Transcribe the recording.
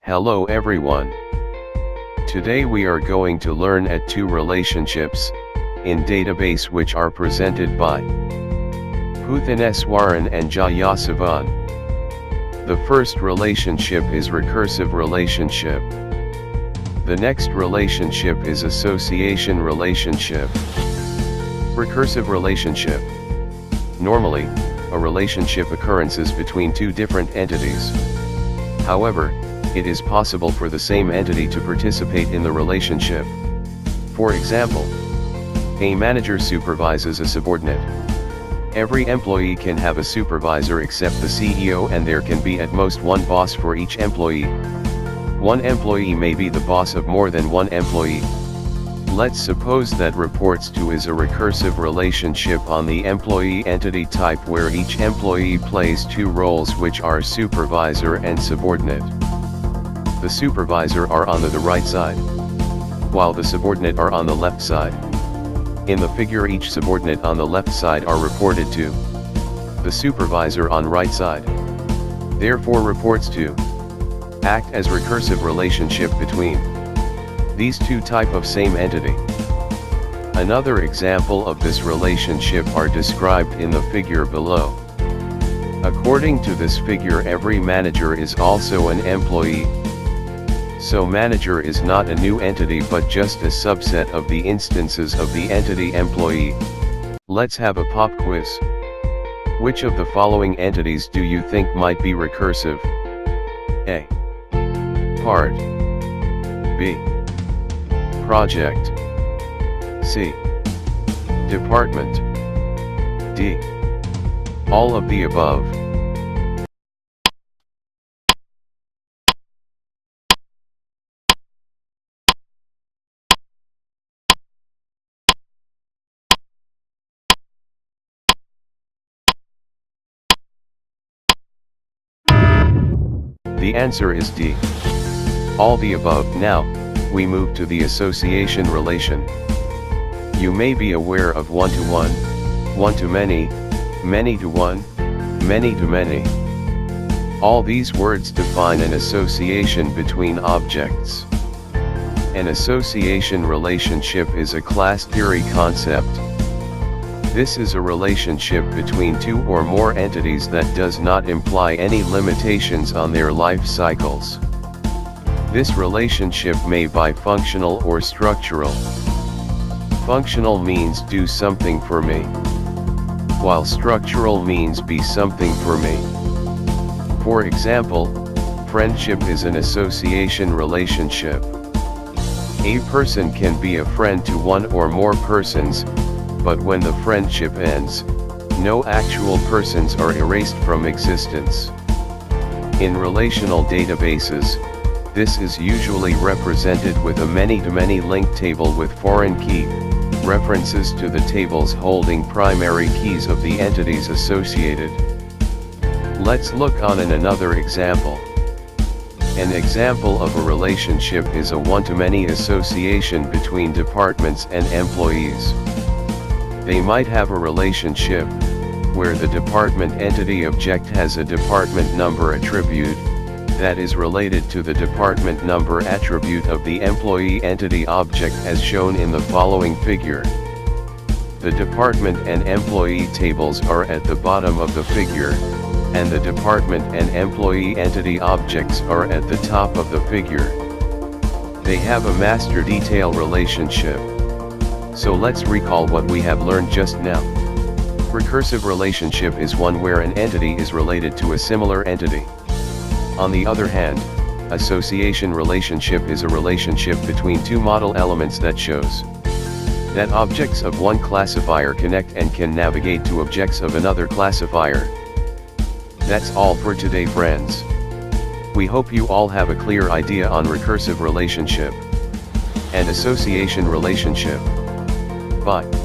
Hello everyone. Today we are going to learn at two relationships in database which are presented by Puthenes Warren and Jayasavan. The first relationship is recursive relationship. The next relationship is association relationship. Recursive relationship. Normally, a relationship occurrences between two different entities. However, it is possible for the same entity to participate in the relationship. For example, a manager supervises a subordinate. Every employee can have a supervisor except the CEO, and there can be at most one boss for each employee. One employee may be the boss of more than one employee. Let's suppose that reports to is a recursive relationship on the employee entity type where each employee plays two roles which are supervisor and subordinate. The supervisor are on the right side, while the subordinate are on the left side. In the figure, each subordinate on the left side are reported to the supervisor on right side. Therefore reports to act as recursive relationship between these two type of same entity. Another example of this relationship are described in the figure below. According to this figure, every manager is also an employee. So manager is not a new entity but just a subset of the instances of the entity employee. Let's have a pop quiz. Which of the following entities do you think might be recursive? A. Part. B. Project. C. Department. D. All of the above. The answer is D. All the above. Now, we move to the association relation. You may be aware of one-to-one, one-to-many, many-to-one, many-to-many. All these words define an association between objects. An association relationship is a class theory concept. This is a relationship between two or more entities that does not imply any limitations on their life cycles. This relationship may be functional or structural. Functional means do something for me, while structural means be something for me. For example, friendship is an association relationship. A person can be a friend to one or more persons, but when the friendship ends, no actual persons are erased from existence. In relational databases, this is usually represented with a many-to-many linked table with foreign key references to the tables holding primary keys of the entities associated. Let's look on another example. An example of a relationship is a one-to-many association between departments and employees. They might have a relationship where the department entity object has a department number attribute that is related to the department number attribute of the employee entity object as shown in the following figure. The department and employee tables are at the bottom of the figure, and the department and employee entity objects are at the top of the figure. They have a master detail relationship. So let's recall what we have learned just now. Recursive relationship is one where an entity is related to a similar entity. On the other hand, association relationship is a relationship between two model elements that shows that objects of one classifier connect and can navigate to objects of another classifier. That's all for today, friends. We hope you all have a clear idea on recursive relationship and association relationship. Bye.